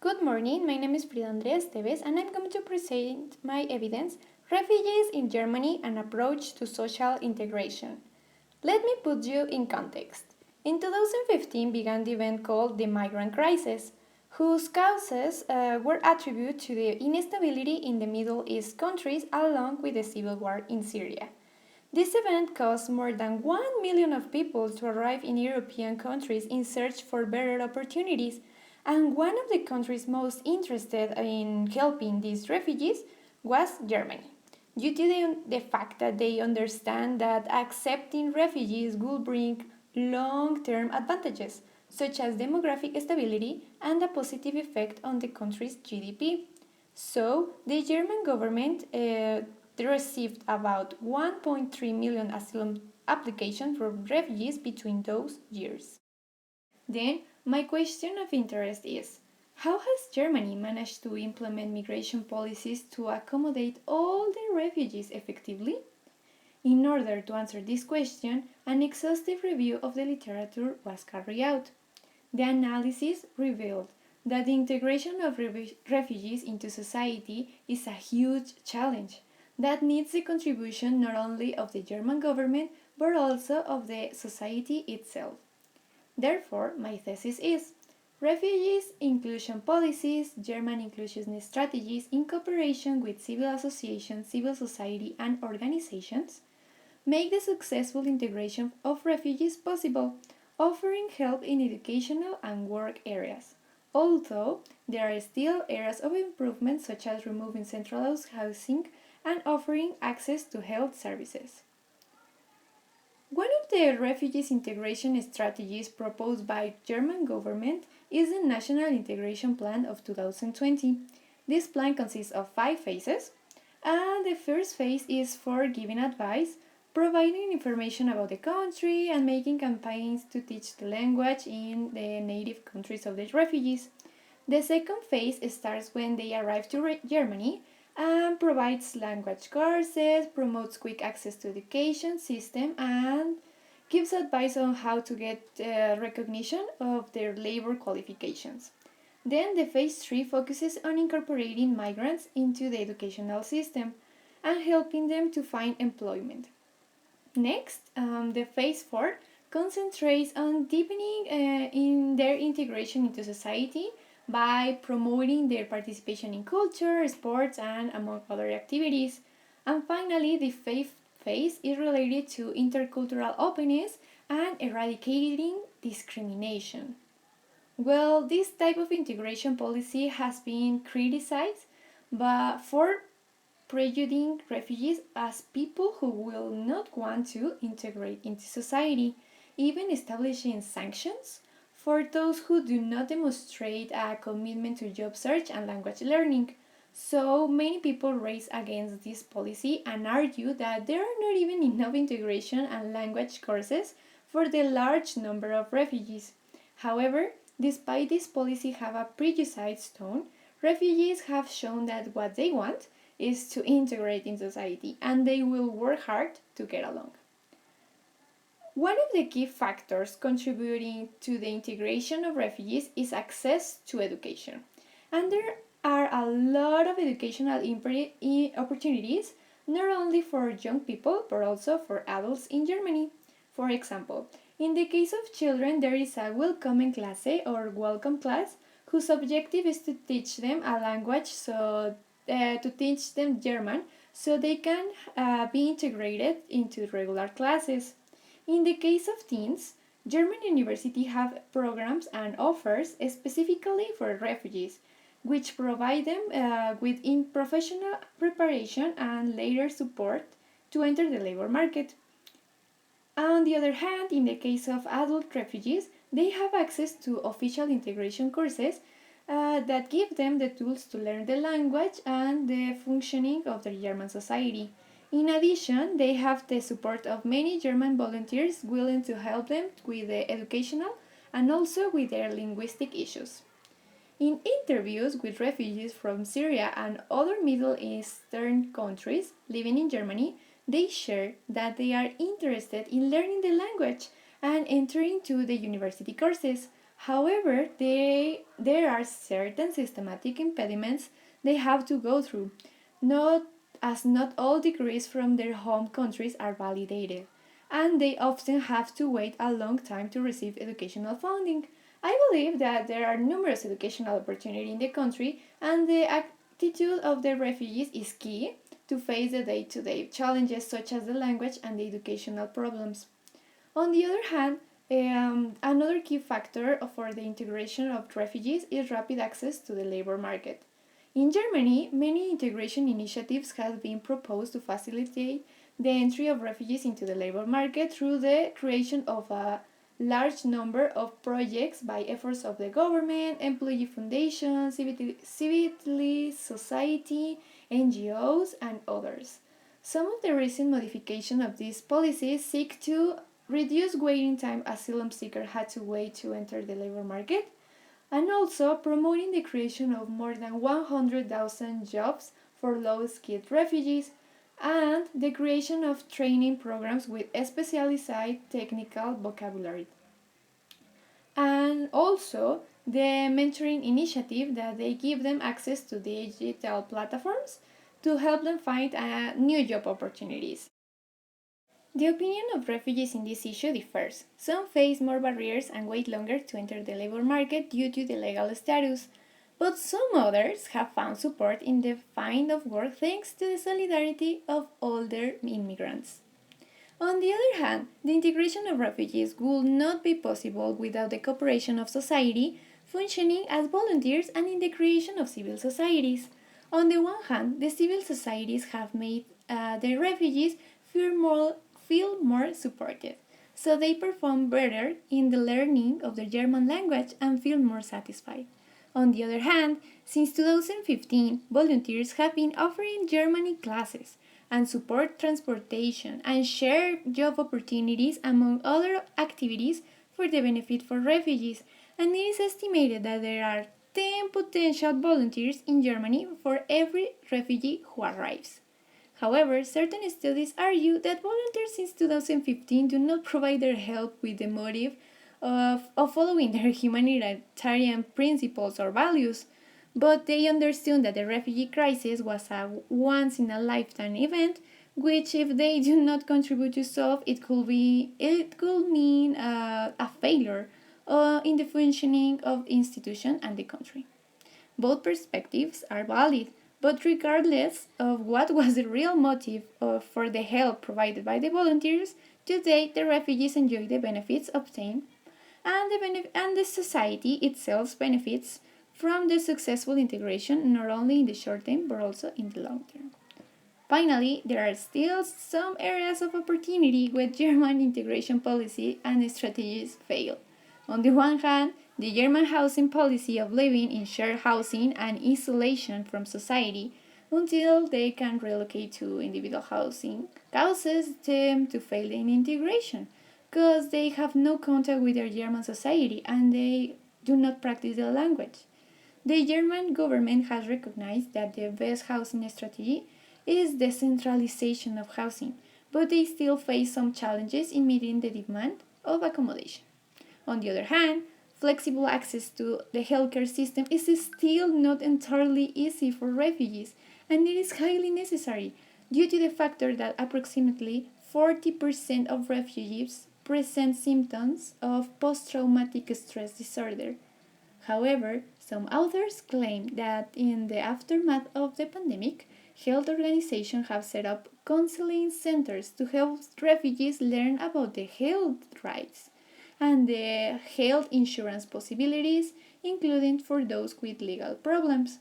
Good morning, my name is Frida Andrea Esteves and I'm going to present my evidence, Refugees in Germany, an approach to social integration. Let me put you in context. In 2015 began the event called the migrant crisis, whose causes were attributed to the instability in the Middle East countries along with the civil war in Syria. This event caused more than 1 million of people to arrive in European countries in search for better opportunities, and one of the countries most interested in helping these refugees was Germany, due to the fact that they understand that accepting refugees will bring long-term advantages, such as demographic stability and a positive effect on the country's GDP. So, the German government they received about 1.3 million asylum applications from refugees between those years. Then, my question of interest is, how has Germany managed to implement migration policies to accommodate all the refugees effectively? In order to answer this question, an exhaustive review of the literature was carried out. The analysis revealed that the integration of refugees into society is a huge challenge that needs the contribution not only of the German government but also of the society itself. Therefore, my thesis is refugees inclusion policies, German inclusion strategies in cooperation with civil associations, civil society, and organizations make the successful integration of refugees possible, offering help in educational and work areas. Although there are still areas of improvement such as removing centralized housing and offering access to health services. One of the refugees integration strategies proposed by German government is the National Integration Plan of 2020. This plan consists of 5 phases, and the first phase is for giving advice, providing information about the country, and making campaigns to teach the language in the native countries of the refugees. The second phase starts when they arrive to Germany and provides language courses, promotes quick access to education system, and gives advice on how to get recognition of their labor qualifications. Then the phase 3 focuses on incorporating migrants into the educational system and helping them to find employment. Next, the phase 4 concentrates on deepening in their integration into society by promoting their participation in culture, sports, and among other activities. And finally, the fifth phase is related to intercultural openness and eradicating discrimination. Well, this type of integration policy has been criticized but for prejudicing refugees as people who will not want to integrate into society, even establishing sanctions for those who do not demonstrate a commitment to job search and language learning. So many people raise against this policy and argue that there are not even enough integration and language courses for the large number of refugees. However, despite this policy have a prejudiced tone, refugees have shown that what they want is to integrate in society and they will work hard to get along. One of the key factors contributing to the integration of refugees is access to education. And there are a lot of educational opportunities not only for young people but also for adults in Germany. For example, in the case of children, there is a Willkommen Klasse or welcome class whose objective is to teach them a language to teach them German so they can be integrated into regular classes. In the case of teens, German universities have programs and offers specifically for refugees, which provide them with professional preparation and later support to enter the labor market. On the other hand, in the case of adult refugees, they have access to official integration courses that give them the tools to learn the language and the functioning of the German society. In addition, they have the support of many German volunteers willing to help them with the educational and also with their linguistic issues. In interviews with refugees from Syria and other Middle Eastern countries living in Germany, they share that they are interested in learning the language and entering to the university courses. However, there are certain systematic impediments they have to go through, not as not all degrees from their home countries are validated, and they often have to wait a long time to receive educational funding. I believe that there are numerous educational opportunities in the country, and the attitude of the refugees is key to face the day-to-day challenges such as the language and the educational problems. On the other hand, another key factor for the integration of refugees is rapid access to the labor market. In Germany, many integration initiatives have been proposed to facilitate the entry of refugees into the labor market through the creation of a large number of projects by efforts of the government, employee foundations, civil society, NGOs, and others. Some of the recent modifications of these policies seek to reduce waiting time asylum seekers had to wait to enter the labor market, and also promoting the creation of more than 100,000 jobs for low-skilled refugees, and the creation of training programs with specialized technical vocabulary. And also the mentoring initiative that they give them access to digital platforms to help them find new job opportunities. The opinion of refugees in this issue differs. Some face more barriers and wait longer to enter the labor market due to the legal status, but some others have found support in the find of work thanks to the solidarity of older immigrants. On the other hand, the integration of refugees would not be possible without the cooperation of society, functioning as volunteers and in the creation of civil societies. On the one hand, the civil societies have made the refugees feel more supported, so they perform better in the learning of the German language and feel more satisfied. On the other hand, since 2015, volunteers have been offering Germany classes and support transportation and share job opportunities among other activities for the benefit for refugees, and it is estimated that there are 10 potential volunteers in Germany for every refugee who arrives. However, certain studies argue that volunteers since 2015 do not provide their help with the motive of following their humanitarian principles or values, but they understood that the refugee crisis was a once in a lifetime event, which if they do not contribute to solve, it could mean a failure in the functioning of the institution and the country. Both perspectives are valid, but regardless of what was the real motive for the help provided by the volunteers, today the refugees enjoy the benefits obtained, and the society itself benefits from the successful integration not only in the short term but also in the long term. Finally, there are still some areas of opportunity where German integration policy and strategies fail. On the one hand, the German housing policy of living in shared housing and isolation from society until they can relocate to individual housing causes them to fail in integration because they have no contact with their German society and they do not practice the language. The German government has recognized that the best housing strategy is decentralization of housing, but they still face some challenges in meeting the demand of accommodation. On the other hand, flexible access to the healthcare system is still not entirely easy for refugees, and it is highly necessary due to the factor that approximately 40% of refugees present symptoms of post traumatic stress disorder. However, some authors claim that in the aftermath of the pandemic, health organizations have set up counseling centers to help refugees learn about the health rights and the health insurance possibilities, including for those with legal problems.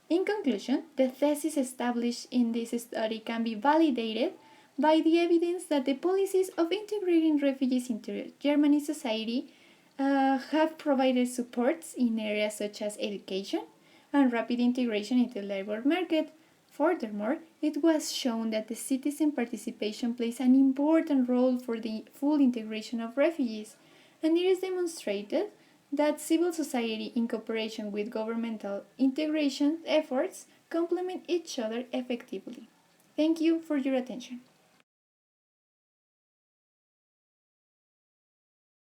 In conclusion, the thesis established in this study can be validated by the evidence that the policies of integrating refugees into Germany society have provided supports in areas such as education and rapid integration into the labor market. Furthermore, it was shown that the citizen participation plays an important role for the full integration of refugees, and it is demonstrated that civil society in cooperation with governmental integration efforts complement each other effectively. Thank you for your attention.